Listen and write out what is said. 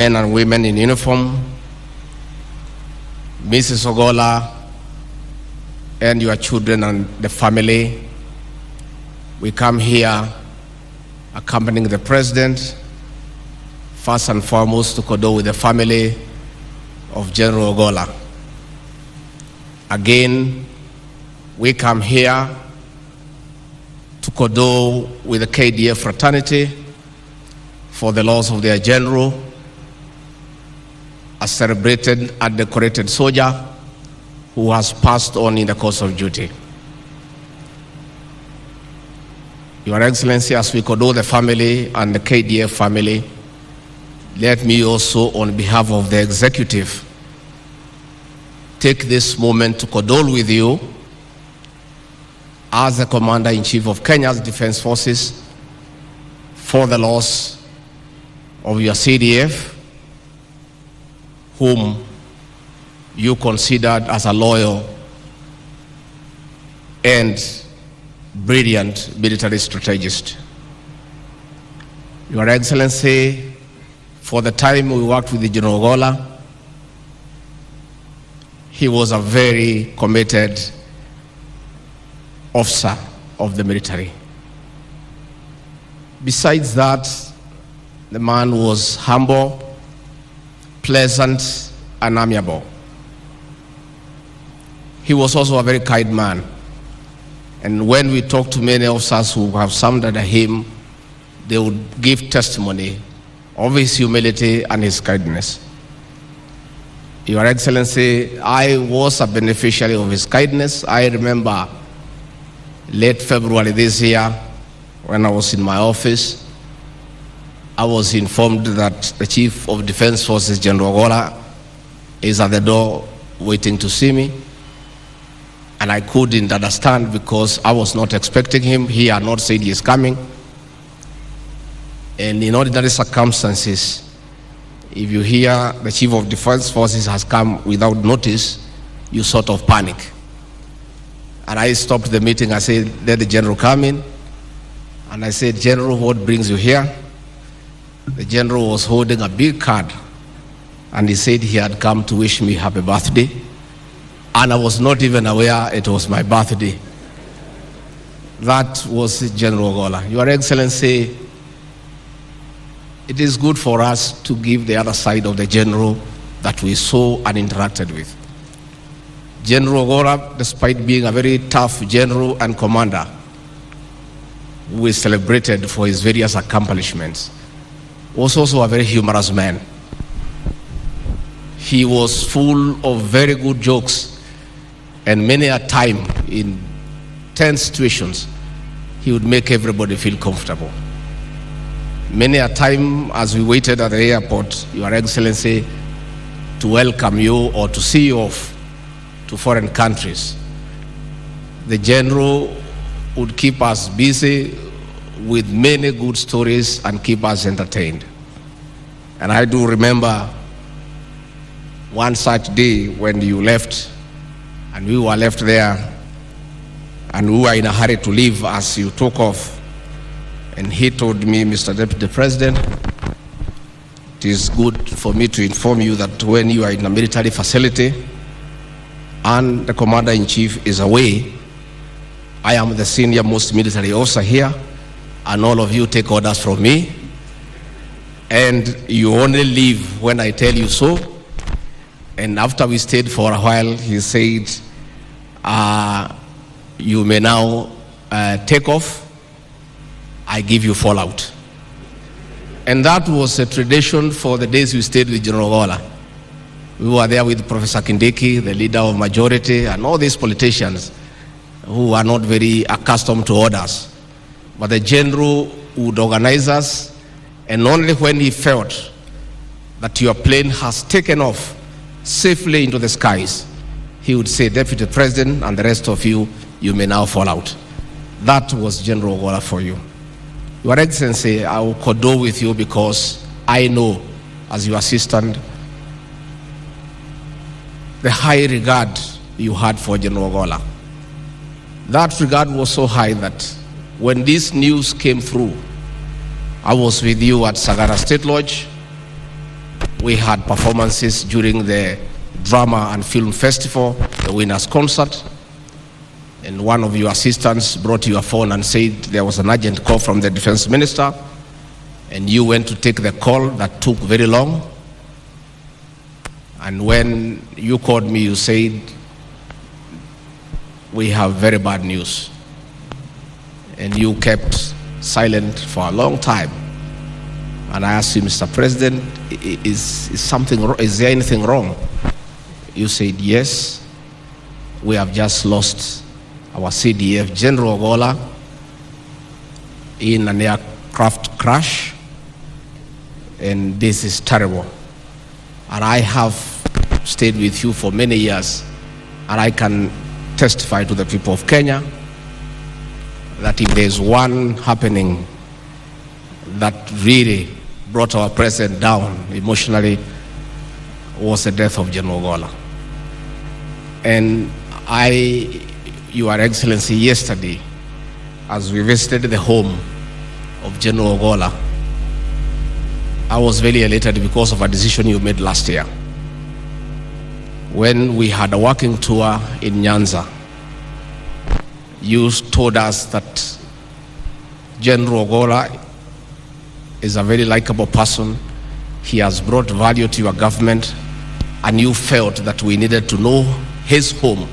men and women in uniform, Mrs. Ogolla, and your children and the family, we come here accompanying the President, first and foremost to condole with the family of General Ogolla. Again, we come here to condole with the KDF fraternity for the loss of their general, a celebrated and decorated soldier who has passed on in the course of duty. Your Excellency, as we condole the family and the KDF family, let me also, on behalf of the executive, take this moment to condole with you as the Commander-in-Chief of Kenya's Defense Forces for the loss of your CDF, whom you considered as a loyal and brilliant military strategist. Your Excellency, for the time we worked with General Ogolla, he was a very committed officer of the military. Besides that, the man was humble, pleasant, and amiable. He was also a very kind man. And when we talk to many officers who have served under him, they would give testimony of his humility and his kindness. Your Excellency, I was a beneficiary of his kindness. I remember late February this year, when I was in my office, I was informed that the Chief of Defense Forces, General Ogolla, is at the door waiting to see me. And I couldn't understand because I was not expecting him. He had not said he is coming. And in ordinary circumstances, if you hear the Chief of Defense Forces has come without notice, you sort of panic. And I stopped the meeting. I said, let the General come in. And I said, General, what brings you here? The General was holding a big card. And he said he had come to wish me happy birthday. And I was not even aware it was my birthday. That was General Ogolla. Your Excellency, it is good for us to give the other side of the General that we saw and interacted with. General Ogolla, despite being a very tough General and Commander, who is celebrated for his various accomplishments, was also a very humorous man. He was full of very good jokes, and many a time in tense situations, he would make everybody feel comfortable. Many a time as we waited at the airport, Your Excellency, to welcome you or to see you off to foreign countries, the General would keep us busy with many good stories and keep us entertained. And I do remember one such day when you left, and we were left there, and we were in a hurry to leave as you took off. And he told me, Mr. Deputy President, it is good for me to inform you that when you are in a military facility and the Commander-in-Chief is away, I am the senior most military officer here, and all of you take orders from me, and you only leave when I tell you so. And after we stayed for a while, he said, you may now take off. I give you fallout. And that was a tradition for the days we stayed with General Ogolla. We were there with Professor Kindiki, the leader of majority, and all these politicians who are not very accustomed to orders. But the General would organize us, and only when he felt that your plane has taken off safely into the skies, he would say, Deputy President and the rest of you, you may now fall out. That was General Ogolla for you. Your Excellency, I will condole with you because I know, as your assistant, the high regard you had for General Ogolla. That regard was so high that when this news came through, I was with you at Sagara State Lodge. We had performances during the Drama and Film Festival, the Winners' Concert, and one of your assistants brought your phone and said there was an urgent call from the Defense Minister, and you went to take the call that took very long. And when you called me, you said, we have very bad news. And you kept silent for a long time. And I asked you, Mr. President, is there anything wrong? You said, yes, we have just lost our CDF General Ogolla in an aircraft crash, and this is terrible. And I have stayed with you for many years, and I can testify to the people of Kenya that if there's one happening that really brought our president down emotionally, was the death of General Ogolla. And Your Excellency, yesterday, as we visited the home of General Ogolla, I was very elated because of a decision you made last year. When we had a working tour in Nyanza, you told us that General Ogolla is a very likable person. He has brought value to your government, and you felt that we needed to know his home